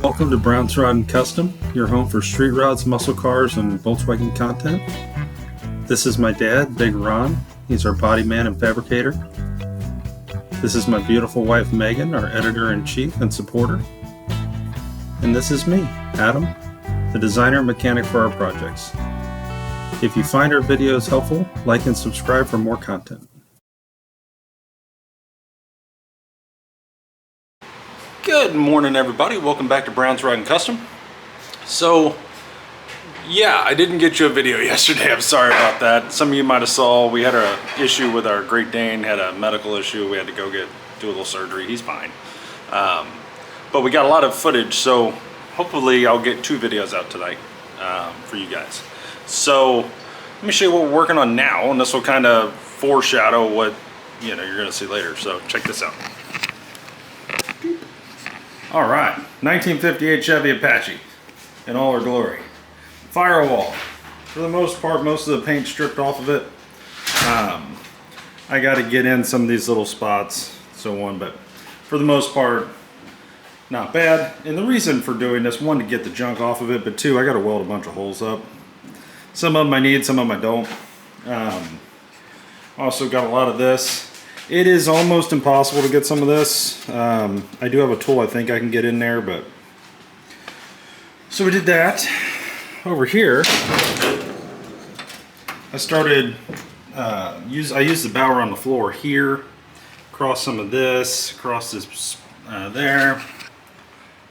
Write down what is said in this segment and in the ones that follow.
Welcome to Brown's Rod and Custom, your home for street rods, muscle cars, and Volkswagen content. This is my dad, Big Ron. He's our body man and fabricator. This is my beautiful wife, Megan, our editor-in-chief and supporter. And this is me, Adam, the designer and mechanic for our projects. If you find our videos helpful, like and subscribe for more content. Good morning, everybody. Welcome back to Brown's Rod and Custom. So, yeah, I didn't get you a video yesterday. I'm sorry about that. Some of you might have saw we had an issue with our Great Dane, had a medical issue. We had to go do a little surgery. He's fine. But we got a lot of footage, so hopefully I'll get 2 videos out tonight for you guys. So, let me show you what we're working on now, and this will kind of foreshadow what you're going to see later. So, check this out. All right, 1958 Chevy Apache in all her glory. Firewall. For the most part, most of the paint stripped off of it. I got to get in some of these little spots, so on, but for the most part, not bad. And the reason for doing this, one, to get the junk off of it, but 2, I got to weld a bunch of holes up. Some of them I need, some of them I don't. Also got a lot of this. It is almost impossible to get some of this. I do have a tool I think I can get in there, but... So we did that. Over here, I started, I used the bower on the floor here, across some of this, across this, there,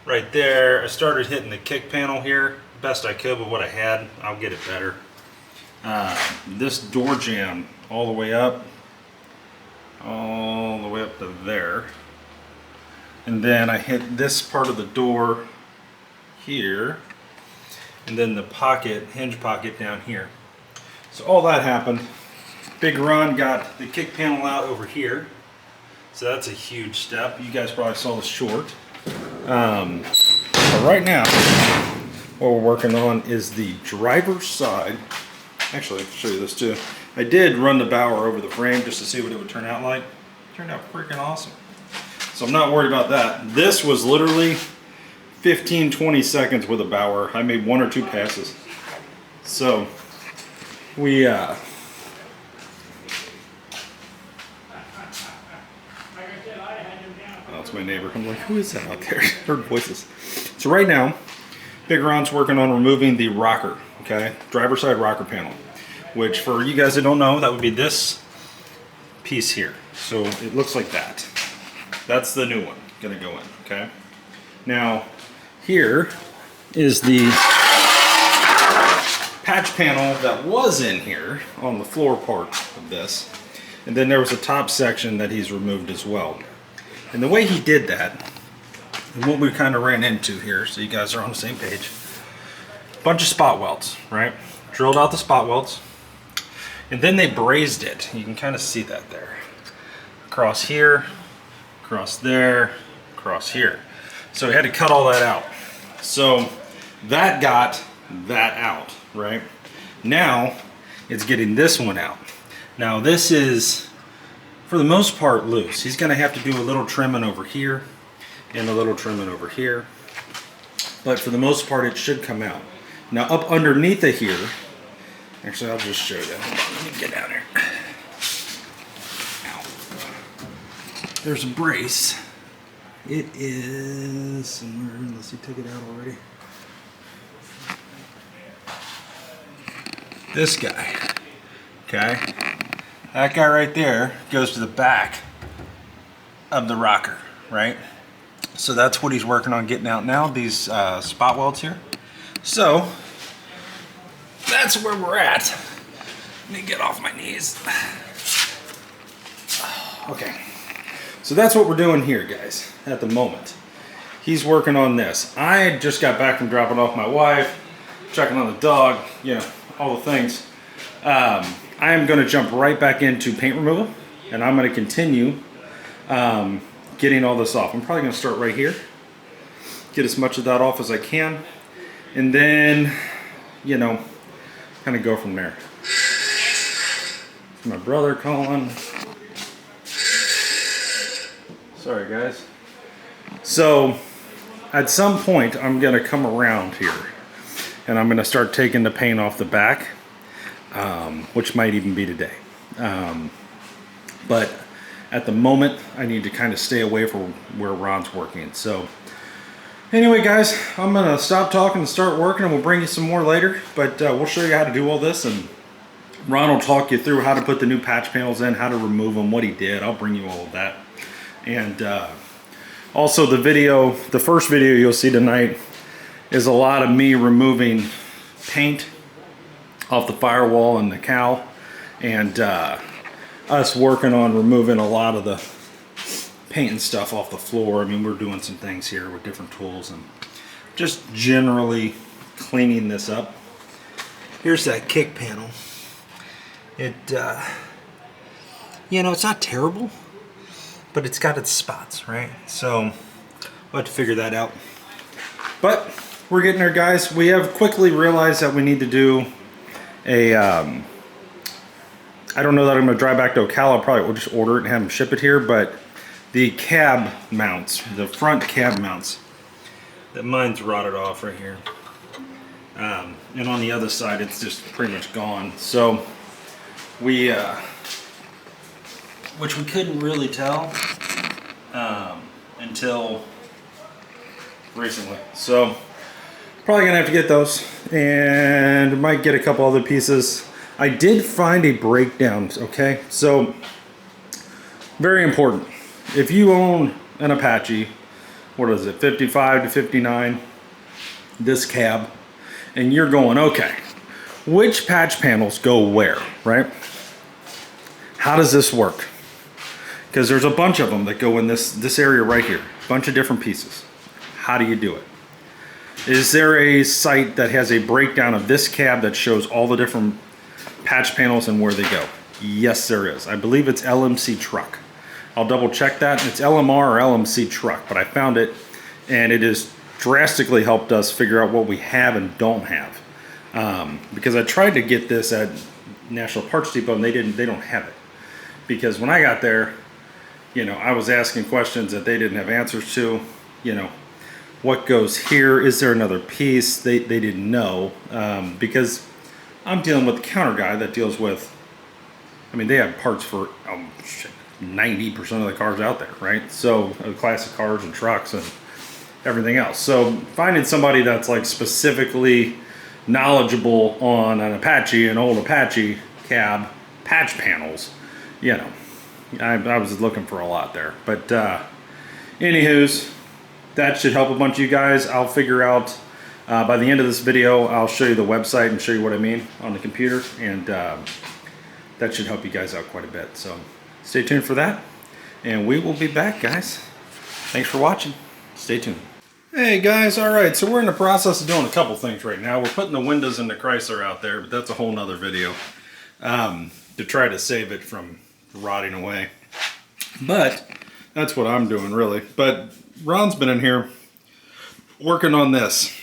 right there. I started hitting the kick panel here, best I could with what I had. I'll get it better. This door jamb all the way up to there, and then I hit this part of the door here, and then the pocket, hinge pocket down here. So all that happened. Big Ron got the kick panel out over here, so that's a huge step. You guys probably saw the short. But right now what we're working on is the driver's side. Actually, I can show you this too. I did run the bower over the frame just to see what it would turn out like. It turned out freaking awesome. So I'm not worried about that. This was literally 15-20 seconds with a bower. I made 1 or 2 passes. So we oh, it's my neighbor. I'm like, who is that out there? Heard voices. So right now, Big Ron's working on removing the rocker, okay? Driver's side rocker panel. Which, for you guys that don't know, that would be this piece here. So it looks like that. That's the new one gonna go in, okay? Now, here is the patch panel that was in here on the floor part of this. And then there was a top section that he's removed as well. And the way he did that, and what we kind of ran into here, so you guys are on the same page, bunch of spot welds, right? Drilled out the spot welds. And then they brazed it. You can kind of see that there. Across here, across there, across here. So we had to cut all that out. So that got that out, right? Now it's getting this one out. Now this is, for the most part, loose. He's gonna have to do a little trimming over here and a little trimming over here. But for the most part, it should come out. Now up underneath it here, actually, I'll just show you. Let me get down here. Ow. There's a brace. It is somewhere, unless you took it out already. This guy, okay? That guy right there goes to the back of the rocker, right? So that's what he's working on getting out now, these spot welds here. So, that's where we're at. Let me get off my knees. Okay. So that's what we're doing here, guys, at the moment. He's working on this. I just got back from dropping off my wife, checking on the dog, all the things. I am going to jump right back into paint removal, and I'm going to continue getting all this off. I'm probably going to start right here, get as much of that off as I can, and then, kind of go from there. My brother calling. Sorry, guys. So at some point I'm gonna come around here and I'm gonna start taking the paint off the back, which might even be today. But at the moment I need to kind of stay away from where Ron's working. So anyway guys, I'm gonna stop talking and start working, and we'll bring you some more later, but we'll show you how to do all this, and Ron will talk you through how to put the new patch panels in, how to remove them, what he did. I'll bring you all of that. And also the first video you'll see tonight is a lot of me removing paint off the firewall and the cowl, and us working on removing a lot of the paint and stuff off the floor. I mean, we're doing some things here with different tools and just generally cleaning this up. Here's that kick panel. It, you know, it's not terrible, but it's got its spots, right? So we'll have to figure that out. But we're getting there, guys. We have quickly realized that we need to do a, I don't know that I'm gonna drive back to Ocala. I probably will just order it and have them ship it here, but the cab mounts, the front cab mounts, that mine's rotted off right here. And on the other side, it's just pretty much gone. So we, which we couldn't really tell until recently. So probably gonna have to get those, and might get a couple other pieces. I did find a breakdown, okay? So very important. If you own an Apache, what is it, 55 to 59, this cab, and you're going, okay, which patch panels go where, right? How does this work? Because there's a bunch of them that go in this area right here, a bunch of different pieces. How do you do it? Is there a site that has a breakdown of this cab that shows all the different patch panels and where they go? Yes, there is. I believe it's LMC Truck. I'll double check that. It's LMR or LMC Truck, but I found it, and it has drastically helped us figure out what we have and don't have. Because I tried to get this at National Parts Depot, and they don't have it. Because when I got there, you know, I was asking questions that they didn't have answers to. You know, what goes here? Is there another piece? They didn't know, because I'm dealing with the counter guy that deals with, I mean, they have parts for 90% of the cars out there, right? So classic cars and trucks and everything else. So finding somebody that's like specifically knowledgeable on an Apache, an old Apache cab patch panels, you know, I was looking for a lot there. But anywho's, that should help a bunch of you guys. I'll figure out by the end of this video, I'll show you the website and show you what I mean on the computer, and that should help you guys out quite a bit. So stay tuned for that, and we will be back, guys. Thanks for watching. Stay tuned. Hey guys, all right, so we're in the process of doing a couple things right now. We're putting the windows in the Chrysler out there, but that's a whole nother video to try to save it from rotting away. But that's what I'm doing, really. But Ron's been in here working on this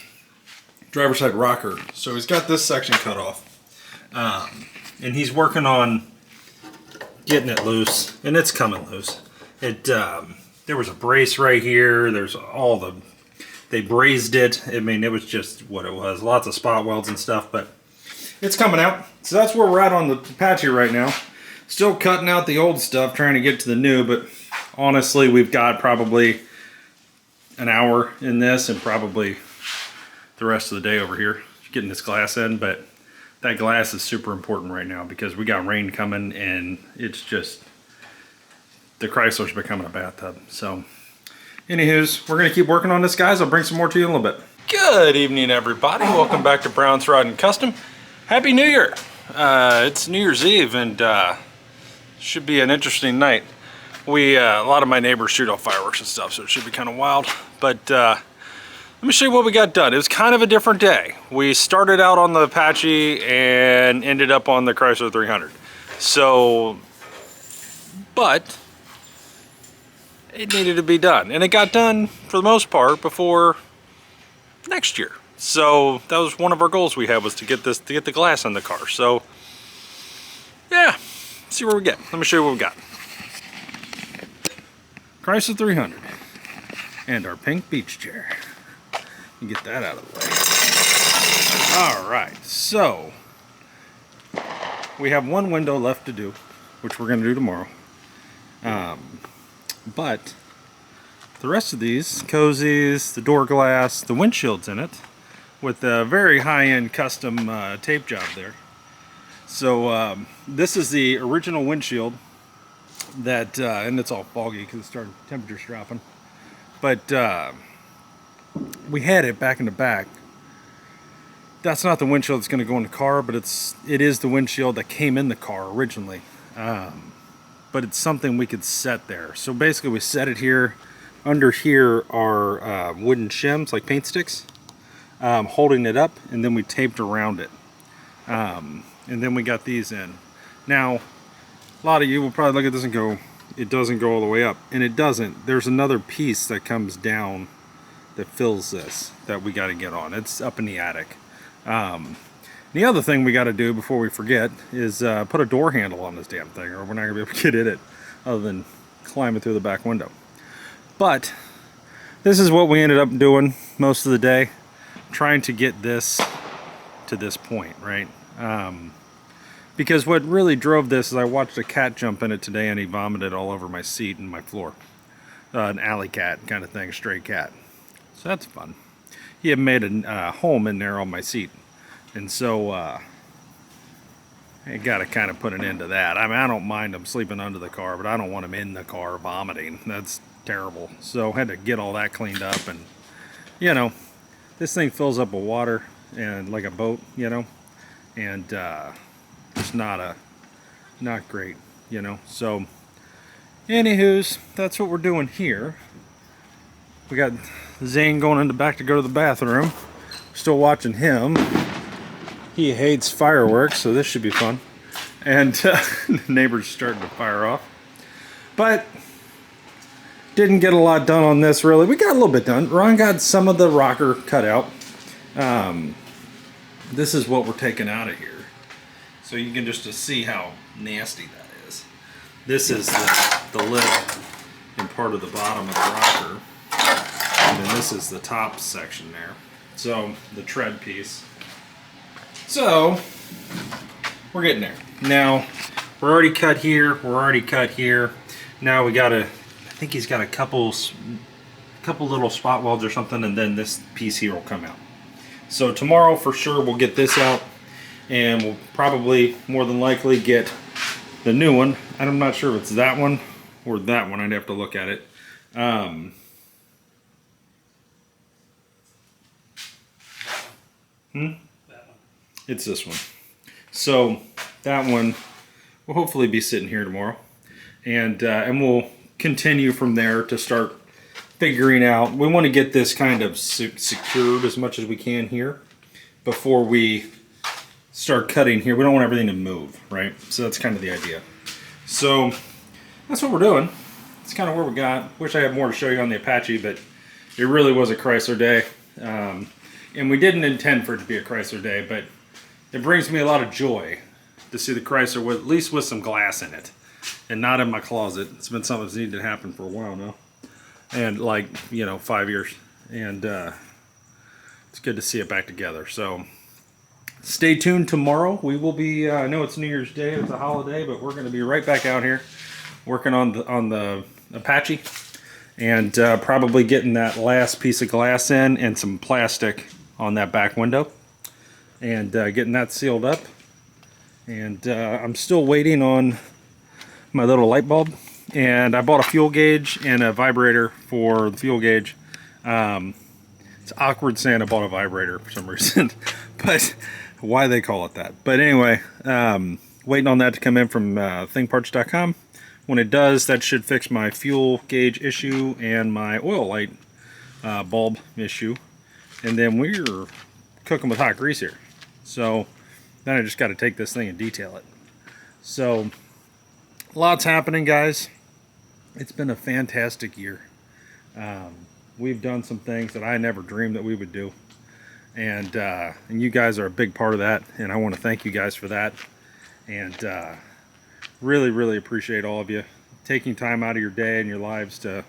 driver's side rocker. So he's got this section cut off, and he's working on getting it loose, and it's coming loose. It there was a brace right here. There's all the, they brazed it. I mean, it was just what it was. Lots of spot welds and stuff, but it's coming out. So that's where we're at on the Apache right now. Still cutting out the old stuff, trying to get to the new, but honestly, we've got probably an hour in this and probably the rest of the day over here getting this glass in. But that glass is super important right now because we got rain coming, and it's just, the Chrysler's becoming a bathtub. So anywho's, we're gonna keep working on this, guys. I'll bring some more to you in a little bit. Good evening, everybody. Welcome back to Brown's Rod and Custom. Happy New Year. It's New Year's Eve, and should be an interesting night. We a lot of my neighbors shoot off fireworks and stuff, so it should be kind of wild. But let me show you what we got done. It was kind of a different day. We started out on the Apache and ended up on the Chrysler 300. So, but it needed to be done, and it got done for the most part before next year. So that was one of our goals we had, was to get the glass in the car. So yeah, see where we get. Let me show you what we got. Chrysler 300 and our pink beach chair. Get that out of the way. All right, so we have one window left to do, which we're going to do tomorrow. But the rest of these, cozies, the door glass, the windshield's in it, with a very high-end custom tape job there. So this is the original windshield that, and it's all foggy because it started temperatures dropping. But we had it back in the back. That's not the windshield that's going to go in the car, but it is the windshield that came in the car originally. But it's something we could set there. So basically we set it here. Under here are wooden shims, like paint sticks, holding it up, and then we taped around it. And then we got these in. Now, a lot of you will probably look at this and go, it doesn't go all the way up. And it doesn't. There's another piece that comes down that fills this that we got to get on. It's up in the attic. The other thing we got to do before we forget is put a door handle on this damn thing, or we're not going to be able to get in it other than climbing through the back window. But this is what we ended up doing most of the day, trying to get this to this point, right? Because what really drove this is I watched a cat jump in it today and he vomited all over my seat and my floor. An alley cat kind of thing, stray cat. So that's fun. He had made a home in there on my seat. And so I got to kind of put an end to that. I mean, I don't mind him sleeping under the car, but I don't want him in the car vomiting. That's terrible. So I had to get all that cleaned up, and you know, this thing fills up with water and like a boat, you know, and it's not great, you know. So anywho's, that's what we're doing here. We got Zane going in the back to go to the bathroom. Still watching him. He hates fireworks, so this should be fun. And the neighbor's starting to fire off. But didn't get a lot done on this, really. We got a little bit done. Ron got some of the rocker cut out. This is what we're taking out of here. So you can just see how nasty that is. This is the lid and part of the bottom of the rocker. And then this is the top section there. So the tread piece. So we're getting there. Now we're already cut here. We're already cut here. Now we gotta, I think he's got a couple little spot welds or something, and then this piece here will come out. So tomorrow for sure we'll get this out, and we'll probably more than likely get the new one. I'm not sure if it's that one or that one. I'd have to look at it. It's this one. So that one will hopefully be sitting here tomorrow, and we'll continue from there to start figuring out. We want to get this kind of secured as much as we can here before we start cutting here. We don't want everything to move, right? So that's kind of the idea. So that's what we're doing. It's kind of where we got. Wish I had more to show you on the Apache, but it really was a Chrysler day. And we didn't intend for it to be a Chrysler day, but it brings me a lot of joy to see the Chrysler with, at least with some glass in it and not in my closet. It's been something that's needed to happen for a while now, and like, you know, 5 years, and it's good to see it back together. So stay tuned tomorrow. We will be, I know it's New Year's Day, it's a holiday, but we're going to be right back out here working on the Apache, and probably getting that last piece of glass in and some plastic on that back window, and getting that sealed up. And I'm still waiting on my little light bulb, and I bought a fuel gauge and a vibrator for the fuel gauge. It's awkward saying I bought a vibrator for some reason, but why they call it that. But anyway, waiting on that to come in from thingparts.com. When it does, that should fix my fuel gauge issue and my oil light bulb issue. And then we're cooking with hot grease here. So then I just got to take this thing and detail it. So lots happening, guys. It's been a fantastic year. We've done some things that I never dreamed that we would do. And you guys are a big part of that. And I want to thank you guys for that. And really, really appreciate all of you taking time out of your day and your lives to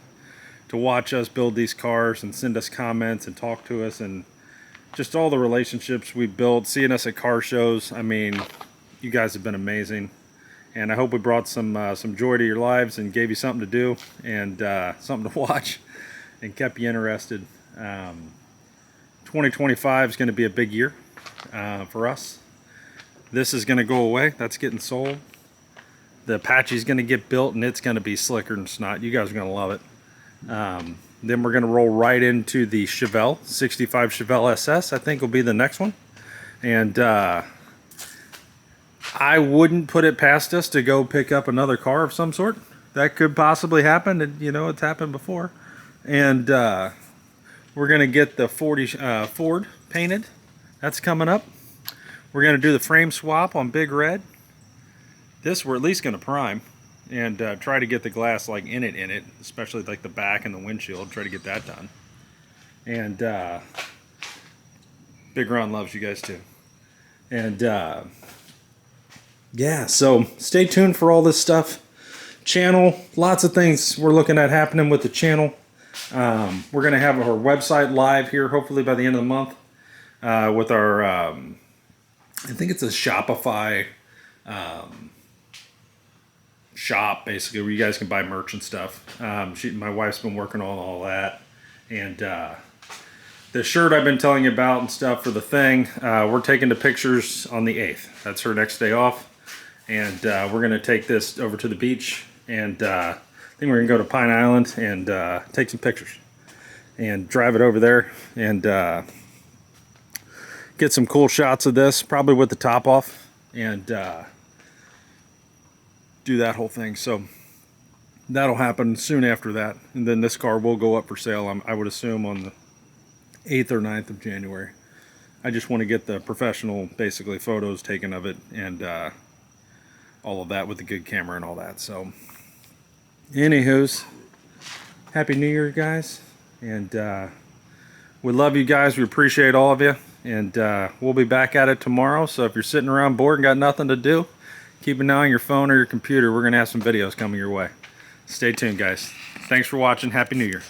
to watch us build these cars and send us comments and talk to us, and just all the relationships we built, seeing us at car shows. I mean, you guys have been amazing, and I hope we brought some joy to your lives and gave you something to do and something to watch and kept you interested. 2025 is going to be a big year for us. This is going to go away. That's getting sold. The Apache is going to get built, and it's going to be slicker than snot. You guys are going to love it. Then we're going to roll right into the Chevelle, 65 Chevelle SS, I think will be the next one. And I wouldn't put it past us to go pick up another car of some sort. That could possibly happen, and you know, it's happened before. And we're going to get the Ford painted. That's coming up. We're going to do the frame swap on Big Red. This we're at least going to prime and try to get the glass like in it, especially like the back and the windshield. Try to get that done. And Big Ron loves you guys too. And yeah, so stay tuned for all this stuff. Channel, lots of things we're looking at happening with the channel. We're going to have our website live here hopefully by the end of the month with our, I think it's a Shopify shop, basically, where you guys can buy merch and stuff. My wife's been working on all that. And the shirt I've been telling you about and stuff for the thing, we're taking the pictures on the 8th. That's her next day off. And we're going to take this over to the beach. And I think we're going to go to Pine Island and take some pictures. And drive it over there and get some cool shots of this, probably with the top off. And do that whole thing. So that'll happen soon after that, and then this car will go up for sale, I would assume, on the 8th or 9th of January. I just want to get the professional basically photos taken of it and all of that with the good camera and all that. So anywho's, Happy New Year, guys, and we love you guys. We appreciate all of you, and we'll be back at it tomorrow. So if you're sitting around bored and got nothing to do, keep an eye on your phone or your computer. We're going to have some videos coming your way. Stay tuned, guys. Thanks for watching. Happy New Year.